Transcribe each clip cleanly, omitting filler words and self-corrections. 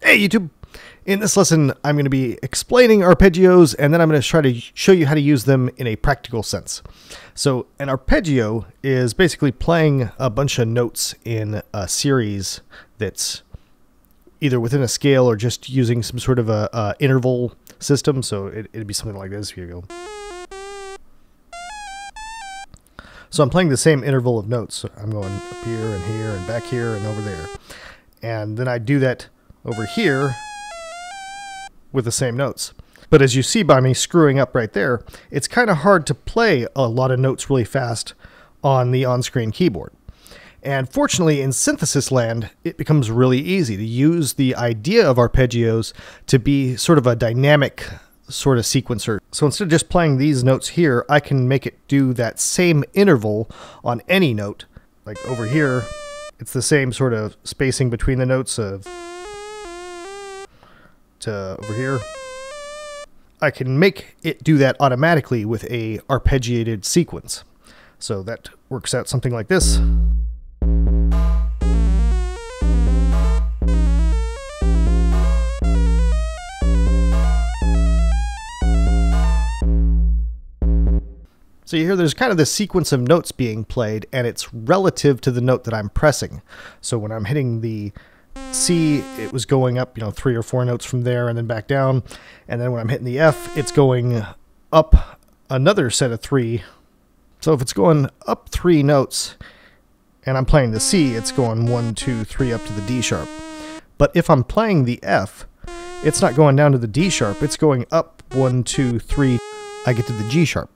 Hey YouTube! In this lesson, I'm going to be explaining arpeggios, and then I'm going to try to show you how to use them in a practical sense. So an arpeggio is basically playing a bunch of notes in a series that's either within a scale or just using some sort of a interval system. So it'd be something like this. Here you go. So I'm playing the same interval of notes. So I'm going up here and here and back here and over there. And then I do that over here with the same notes. But as you see by me screwing up right there, it's kind of hard to play a lot of notes really fast on the on-screen keyboard. And fortunately, in synthesis land, it becomes really easy to use the idea of arpeggios to be sort of a dynamic sort of sequencer. So instead of just playing these notes here, I can make it do that same interval on any note. Like over here, it's the same sort of spacing between the notes of to over here. I can make it do that automatically with a arpeggiated sequence. So that works out something like this. So you hear there's kind of this sequence of notes being played, and it's relative to the note that I'm pressing. So when I'm hitting the C, it was going up, 3 or 4 notes from there and then back down. And then when I'm hitting the F, it's going up another set of 3. So if it's going up 3 notes and I'm playing the C, it's going 1, 2, 3 up to the D sharp. But if I'm playing the F, it's not going down to the D sharp, it's going up 1, 2, 3, I get to the G sharp.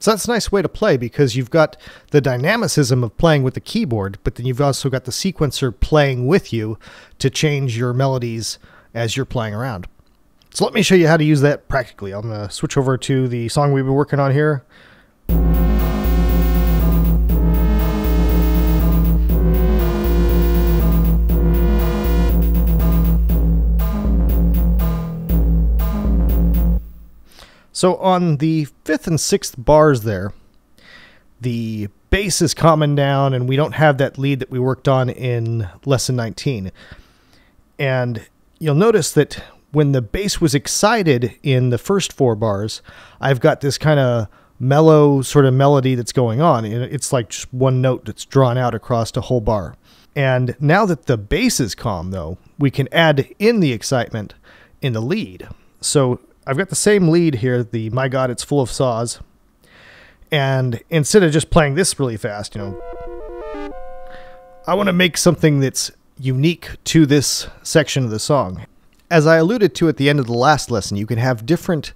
So that's a nice way to play because you've got the dynamicism of playing with the keyboard, but then you've also got the sequencer playing with you to change your melodies as you're playing around. So let me show you how to use that practically. I'm going to switch over to the song we've been working on here. So on the 5th and 6th bars there, the bass is calming down and we don't have that lead that we worked on in lesson 19. And you'll notice that when the bass was excited in the first 4 bars, I've got this kind of mellow sort of melody that's going on. It's like just one note that's drawn out across a whole bar. And now that the bass is calm though, we can add in the excitement in the lead. So I've got the same lead here, the My God, It's Full of Saws. And instead of just playing this really fast, I want to make something that's unique to this section of the song. As I alluded to at the end of the last lesson, you can have different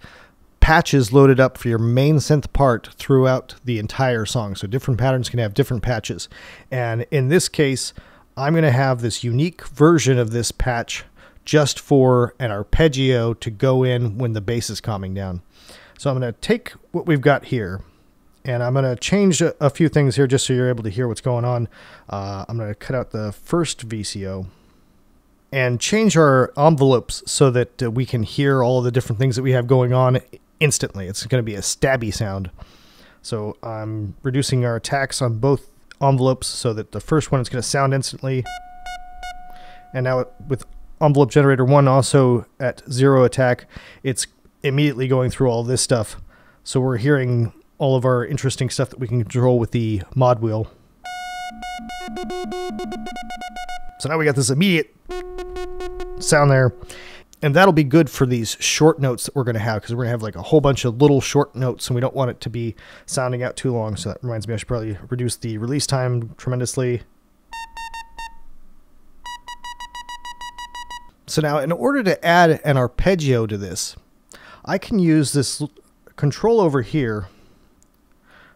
patches loaded up for your main synth part throughout the entire song. So different patterns can have different patches. And in this case, I'm going to have this unique version of this patch just for an arpeggio to go in when the bass is calming down. So I'm going to take what we've got here, and I'm going to change a few things here just so you're able to hear what's going on. I'm going to cut out the first VCO and change our envelopes so that we can hear all of the different things that we have going on instantly. It's going to be a stabby sound. So I'm reducing our attacks on both envelopes so that the first one is going to sound instantly. And now with envelope generator 1 also at 0 attack, it's immediately going through all this stuff. So we're hearing all of our interesting stuff that we can control with the mod wheel. So now we got this immediate sound there. And that'll be good for these short notes that we're going to have, because we're going to have like a whole bunch of little short notes and we don't want it to be sounding out too long. So that reminds me I should probably reduce the release time tremendously. So now, in order to add an arpeggio to this, I can use this control over here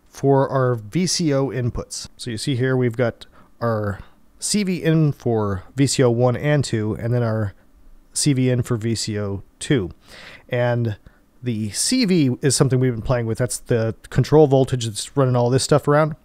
for our VCO inputs. So you see here we've got our CV in for VCO 1 and 2, and then our CV in for VCO 2. And the CV is something we've been playing with. That's the control voltage that's running all this stuff around.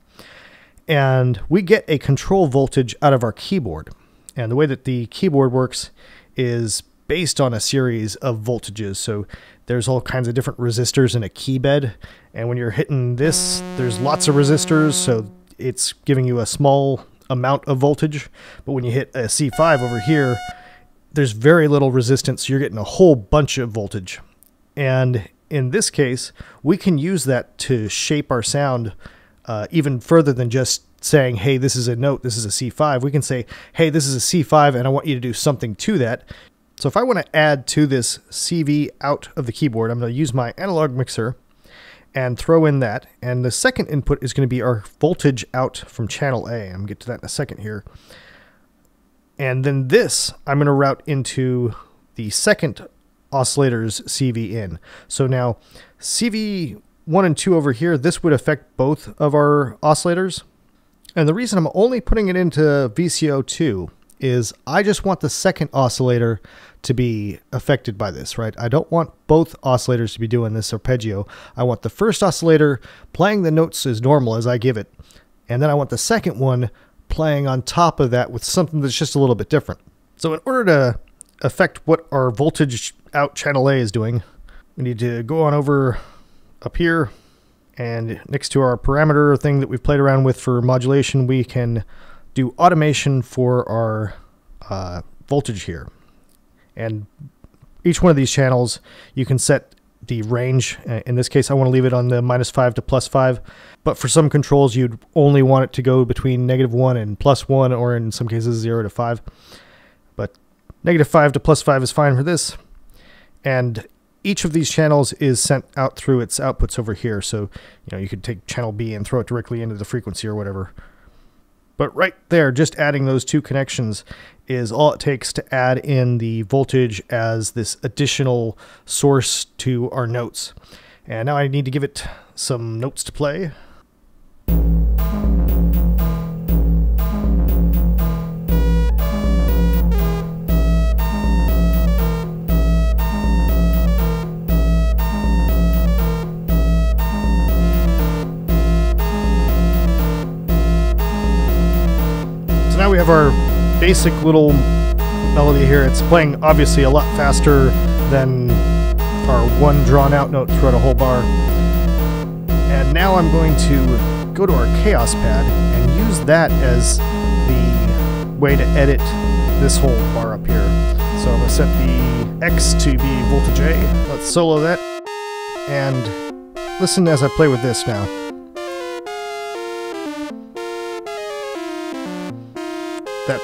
And we get a control voltage out of our keyboard. And the way that the keyboard works is based on a series of voltages. So there's all kinds of different resistors in a key bed. And when you're hitting this, there's lots of resistors. So it's giving you a small amount of voltage. But when you hit a C5 over here, there's very little resistance, so you're getting a whole bunch of voltage. And in this case, we can use that to shape our sound even further than just saying, hey, this is a note, this is a C5. We can say, hey, this is a C5, and I want you to do something to that. So if I want to add to this CV out of the keyboard, I'm going to use my analog mixer and throw in that. And the second input is going to be our voltage out from channel A. I'm going to get to that in a second here. And then this, I'm going to route into the second oscillator's CV in. So now CV 1 and 2 over here, this would affect both of our oscillators. And the reason I'm only putting it into VCO 2 is I just want the second oscillator to be affected by this, right? I don't want both oscillators to be doing this arpeggio. I want the first oscillator playing the notes as normal as I give it. And then I want the second one playing on top of that with something that's just a little bit different. So in order to affect what our voltage out channel A is doing, we need to go on over up here, and next to our parameter thing that we've played around with for modulation, we can do automation for our voltage here. And each one of these channels, you can set the range. In this case, I want to leave it on the -5 to +5. But for some controls, you'd only want it to go between -1 and +1, or in some cases 0 to 5. But -5 to +5 is fine for this. And each of these channels is sent out through its outputs over here. So, you could take channel B and throw it directly into the frequency or whatever. But right there, just adding those two connections is all it takes to add in the voltage as this additional source to our notes. And now I need to give it some notes to play. Now we have our basic little melody here. It's playing obviously a lot faster than our one drawn out note throughout a whole bar. And now I'm going to go to our chaos pad and use that as the way to edit this whole bar up here. So I'm going to set the X to be voltage A. Let's solo that. And listen as I play with this now. That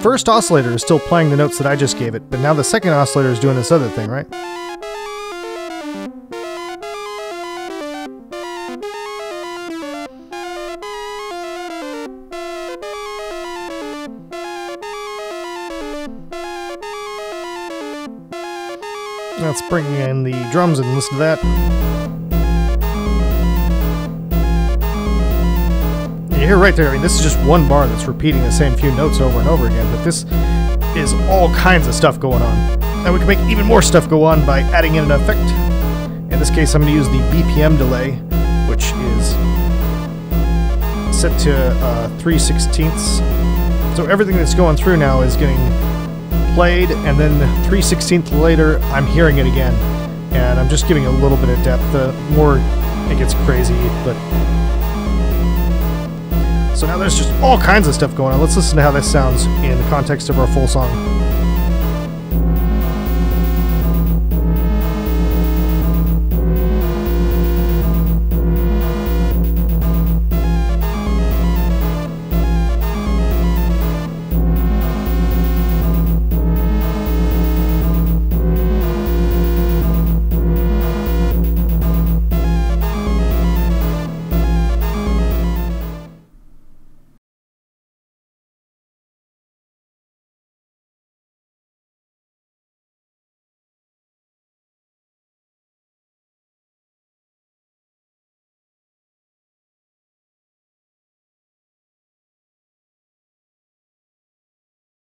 first oscillator is still playing the notes that I just gave it, but now the second oscillator is doing this other thing, right? Let's bring in the drums and listen to that. You hear right there, I mean, this is just one bar that's repeating the same few notes over and over again, but this is all kinds of stuff going on. And we can make even more stuff go on by adding in an effect. In this case, I'm going to use the Bpm Delay, which is set to 3/16. So everything that's going through now is getting played, and then 3/16 later, I'm hearing it again. And I'm just giving a little bit of depth. The more it gets crazy, but... So now there's just all kinds of stuff going on. Let's listen to how this sounds in the context of our full song.